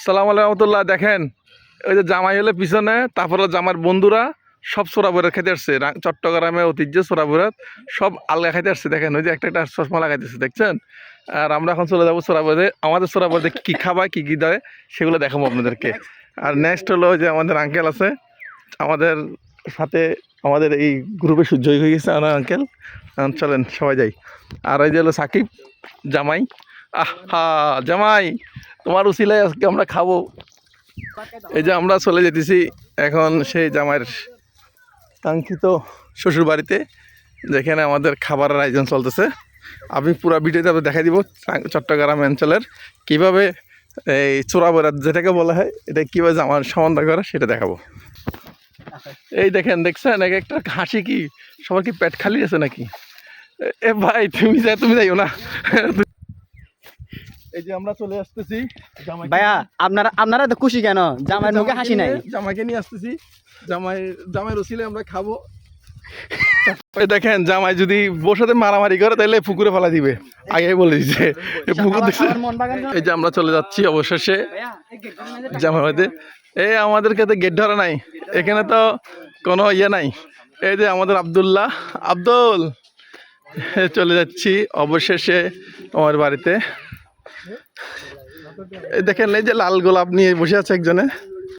সালাম আলাইকুম রহমতুল্লাহ। দেখেন ওই যে জামাই হলে পিছনে, তারপরে জামার বন্ধুরা সব সোরাবুরাত খাইতে আসছে। চট্টগ্রামে ঐতিহ্য সোরাবুরাত সব আলগা খাইতে আসছে। দেখেন ওই যে একটা একটা চশমা লাগাইতেছে, দেখছেন? আর আমরা এখন চলে যাবো সোরাবুরাতে। আমাদের সোরাবুরাতে কি খাবায় কি কি দেয় সেগুলো দেখাবো আপনাদেরকে। আর নেক্সট হলো যে আমাদের আঙ্কেল আছে আমাদের সাথে, আমাদের এই গ্রুপে জয়ী হয়ে গেছে আমার আঙ্কেল। চলেন সবাই যাই। আর ওই যে হলো সাকিব জামাই। আহা জামাই, তোমার উসিলায় আজকে আমরা খাবো। এই যে আমরা চলে যেতেছি এখন সেই জামাইয়ের কাঙ্ক্ষিত শ্বশুর বাড়িতে, যেখানে আমাদের খাবারের আয়োজন চলতেছে। আমি পুরো ভিডিওতে দেখাই দিব চট্টগ্রাম অঞ্চলের কীভাবে এই চোরাবরাত যেটাকে বলা হয়, এটা কীভাবে জামার সম্বন্ধ করে সেটা দেখাবো। এই দেখেন, দেখছেন এক একটা হাসি, কি সবার কি পেট খালি আছে নাকি? এ ভাই তুমি যাইও না। এই যে আমরা চলে আসতেছি ভাইয়া, আপনারা তো খুশি কেন? জামাইয়ের মুখে হাসি নাই। জামাইকে নিয়ে আসতেছি, জামাইয়ের উসিলে আমরা খাবো। দেখেন জামাই যদি বসাতে মারামারি করে তাহলে পুকুরে ফেলা দিবে, আগে বলে দিচ্ছে। পুকুর দেখছে। এই যে আমরা চলে যাচ্ছি অবশেষে জামাইতে। এই আমাদেরকে তো গেট ধরা নাই, এখানে তো কোনো ইয়ে নাই। এই যে আমাদের আব্দুল চলে যাচ্ছি অবশেষে তোমার বাড়িতে। এই দেখেন এই যে লাল গোলাপ নিয়ে বসে আছে একজনে।